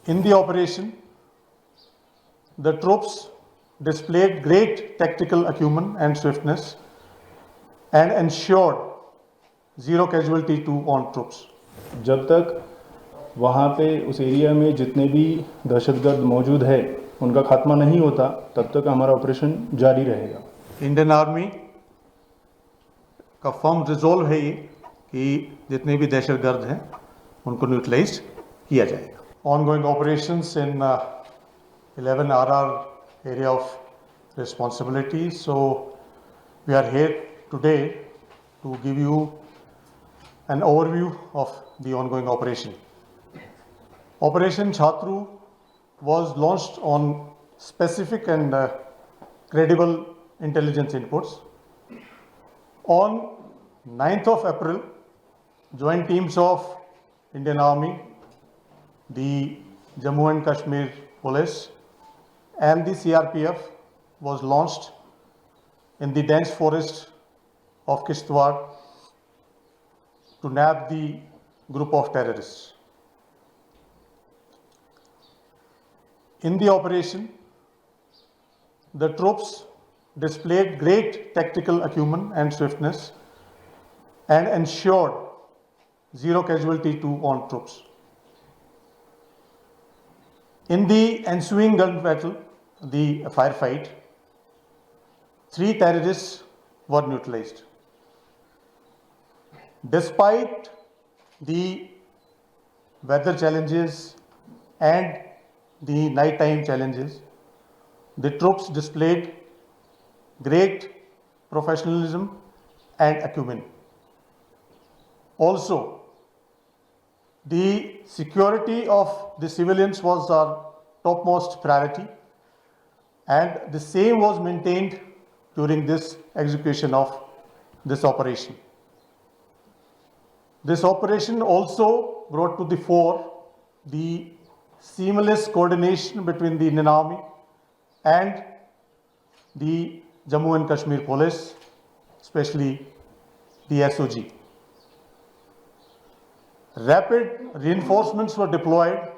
In the operation, the troops displayed great tactical acumen and swiftness and ensured zero casualty to on troops. जब तक वहाँ पे उस area में जितने भी दहशतगर्द मौजूद है उनका खात्मा नहीं होता तब तक हमारा ऑपरेशन जारी रहेगा। इंडियन आर्मी का फर्म रिजोल्व है ये कि जितने भी दहशतगर्द हैं उनको न्यूट्रलाइज किया जाएगा। Ongoing operations in 11 RR area of responsibility. So we are here today to give you an overview of the ongoing operation. Operation Chhatru was launched on specific and credible intelligence inputs. On 9th of April, joint teams of Indian Army, the Jammu and Kashmir Police and the CRPF was launched in the dense forest of Kishtwar to nab the group of terrorists. In the operation, the troops displayed great tactical acumen and swiftness and ensured zero casualty to on troops. In the ensuing gun battle, the firefight, 3 terrorists were neutralized. Despite the weather challenges and the nighttime challenges, the troops displayed great professionalism and acumen. Also, the security of the civilians was our topmost priority, and the same was maintained during this execution of this operation. This operation also brought to the fore the seamless coordination between the Indian Army and the Jammu and Kashmir Police, especially the SOG. Rapid reinforcements were deployed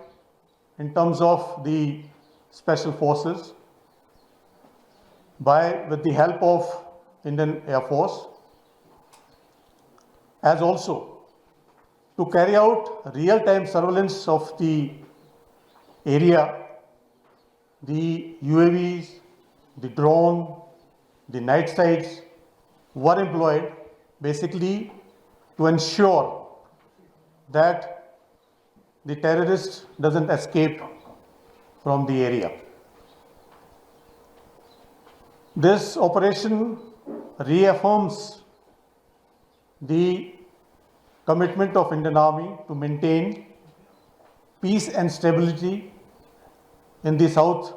in terms of the special forces with the help of Indian Air Force, as also to carry out real-time surveillance of the area. The UAVs, the drone, the night sights were employed basically to ensure that the terrorist doesn't escape from the area. This operation reaffirms the commitment of Indian Army to maintain peace and stability in the South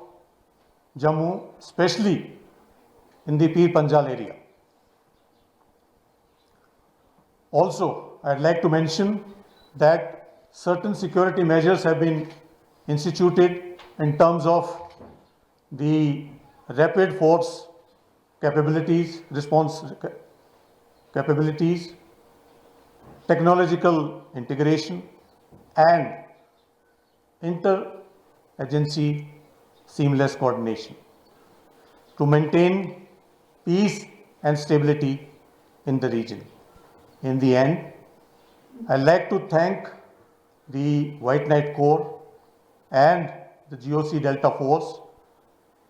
Jammu, especially in the Pir Panjal area. Also, I'd like to mention that certain security measures have been instituted in terms of the rapid force capabilities, response capabilities, technological integration, and inter-agency seamless coordination to maintain peace and stability in the region. In the end, I'd like to thank the White Knight Corps and the GOC Delta Force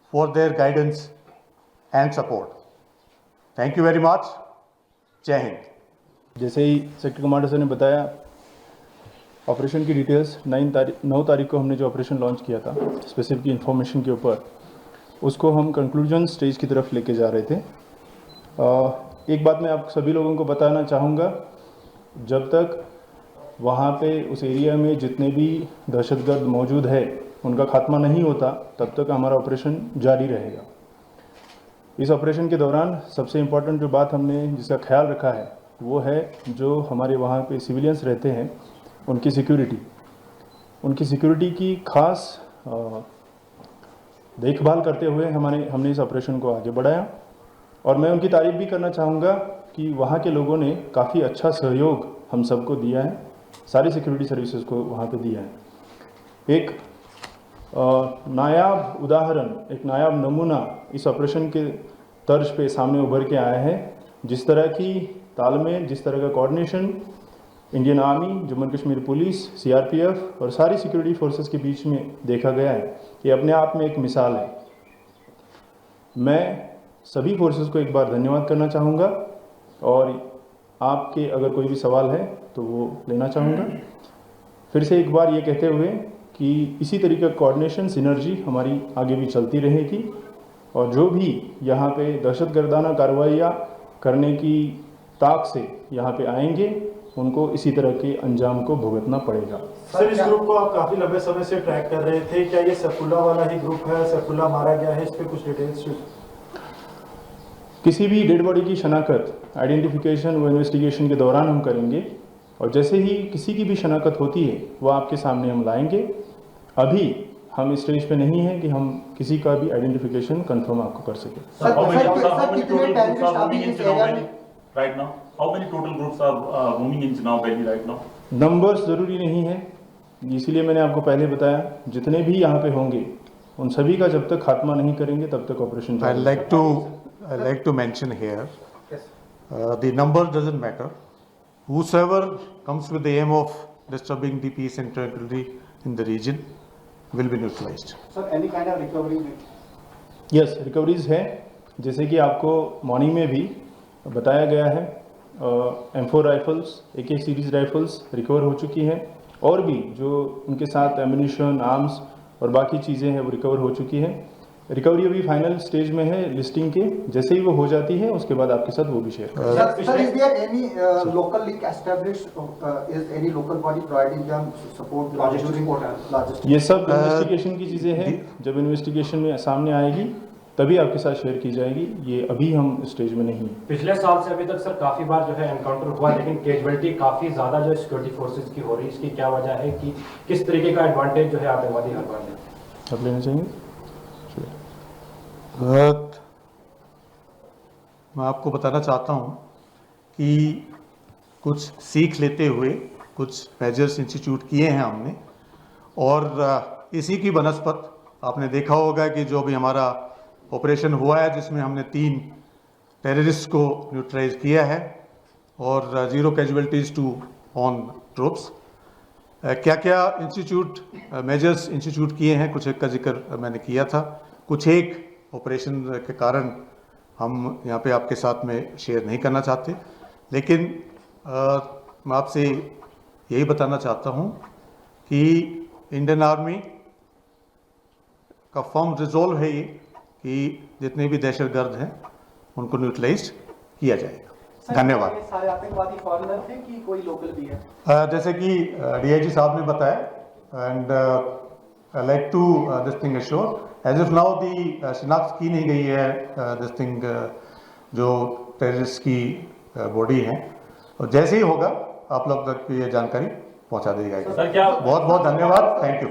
for their guidance and support. Thank you very much. Jai Hind. जैसे ही sector commander sir ने बताया, operation की details 9 तारीख को हमने जो operation launch किया था स्पेसिफिक इन्फॉर्मेशन के ऊपर, उसको हम कंक्लूजन स्टेज की तरफ लेके जा रहे थे। एक बात मैं आप सभी लोगों को बताना चाहूँगा, जब तक वहाँ पे उस एरिया में जितने भी दहशतगर्द मौजूद है उनका खात्मा नहीं होता तब तक हमारा ऑपरेशन जारी रहेगा। इस ऑपरेशन के दौरान सबसे इम्पॉर्टेंट जो बात हमने जिसका ख्याल रखा है वो है जो हमारे वहाँ पे सिविलियंस रहते हैं उनकी सिक्योरिटी की खास देखभाल करते हुए हमने इस ऑपरेशन को आगे बढ़ाया। और मैं उनकी तारीफ़ भी करना चाहूँगा कि वहाँ के लोगों ने काफ़ी अच्छा सहयोग हम सबको दिया है, सारी सिक्योरिटी सर्विसेज को वहाँ पे दिया है। एक नायाब उदाहरण, एक नायाब नमूना इस ऑपरेशन के तर्ज पे सामने उभर के आया है। जिस तरह की तालमेल, जिस तरह का coordination Indian army, Jammu Kashmir police, CRPF और सारी सिक्योरिटी फोर्सेस के बीच में देखा गया है, ये अपने आप में एक मिसाल है। मैं सभी फोर्सेस को एक बार धन्यवाद करना चाहूँगा और आपके अगर कोई भी सवाल है तो वो लेना चाहूँगा। फिर से एक बार ये कहते हुए कि इसी तरीके का कोऑर्डिनेशन, सिनर्जी हमारी आगे भी चलती रहेगी और जो भी यहाँ पे दहशतगर्दाना कार्रवाइयाँ करने की ताक से यहाँ पे आएंगे, उनको इसी तरह के अंजाम को भुगतना पड़ेगा। सर, इस ग्रुप को आप काफी लंबे समय से ट्रैक कर रहे थे, क्या ये सैफुल्लाह वाला ही ग्रुप है? सैफुल्लाह मारा गया है, इस पे कुछ डिटेल्स? किसी भी डेड बॉडी की शनाख्त, आइडेंटिफिकेशन व इन्वेस्टिगेशन के दौरान हम करेंगे और जैसे ही किसी की भी शनाख्त होती है वो आपके सामने हम लाएंगे। अभी हम इस स्टेज पे नहीं है कि हम किसी का भी आइडेंटिफिकेशन कंफर्म आपको कर सकें। Sir, how many total कितने groups are terrorists roaming in अभी इस area Chinaub में? Valley right now? How many total groups are roaming in Chinaub Valley right now? Numbers ज़रूरी नहीं है, इसीलिए मैंने आपको पहले बताया, जितने भी यहाँ पे होंगे उन सभी का जब तक खात्मा नहीं करेंगे तब तक operation I'd like to mention here, the number doesn't matter. Whosoever comes with the aim of disturbing the peace and tranquility in the region will be neutralized. Sir, any kind of recovery? Yes, recoveries है, जैसे कि आपको morning में भी बताया गया है। M4 rifles, AK series rifles recover हो चुकी हैं और भी जो उनके साथ एम्यूनिशन, आर्म्स और बाकी चीज़ें हैं वो रिकवर हो चुकी हैं। रिकवरी अभी फाइनल स्टेज में है लिस्टिंग के, जैसे ही वो हो जाती है उसके बाद आपके साथ वो भी शेयर करेंगे। Sir, is there any local link established? Is any local body providing them support during logistics? ये सब इन्वेस्टिगेशन की चीज़ें हैं, जब इन्वेस्टिगेशन में सामने आएगी तभी आपके साथ शेयर की जाएगी, ये अभी हम स्टेज में नहीं हैं। पिछले साल से अभी तक सर काफी बार जो है एनकाउंटर हुआ, लेकिन कैजुअलिटी काफी ज्यादा जो सिक्योरिटी फोर्सेस की हो रही है, इसकी क्या वजह है कि किस तरीके का एडवांटेज जो है आतंकवादी हर बार लेते हैं? आप लेना चाहेंगे? मैं आपको बताना चाहता हूँ कि कुछ सीख लेते हुए कुछ मेजर्स इंस्टीट्यूट किए हैं हमने और इसी की बनस्पत आपने देखा होगा कि जो भी हमारा ऑपरेशन हुआ है जिसमें हमने 3 टेररिस्ट को न्यूट्रलाइज किया है और 0 कैजुअलिटीज टू ऑन ट्रूप्स। क्या क्या इंस्टीट्यूट मेजर्स इंस्टीट्यूट किए हैं, कुछ एक का जिक्र मैंने किया था, कुछ एक ऑपरेशन के कारण हम यहाँ पे आपके साथ में शेयर नहीं करना चाहते, लेकिन मैं आपसे यही बताना चाहता हूँ कि इंडियन आर्मी का फर्म रिजोल्व है ये कि जितने भी दहशतगर्द हैं उनको न्यूट्रलाइज किया जाएगा। धन्यवाद। सारे आतंकवादी फॉरेनर थे कि कोई लोकल भी है? जैसे कि DIG साहब ने बताया and I like to this thing assure as of now the शिनाख्त की नहीं गई है दिस थिंग जो टेररिस्ट की बॉडी है, और जैसे ही होगा आप लोग तक ये जानकारी पहुंचा दी जाएगी। सर, क्या बहुत बहुत धन्यवाद, थैंक यू।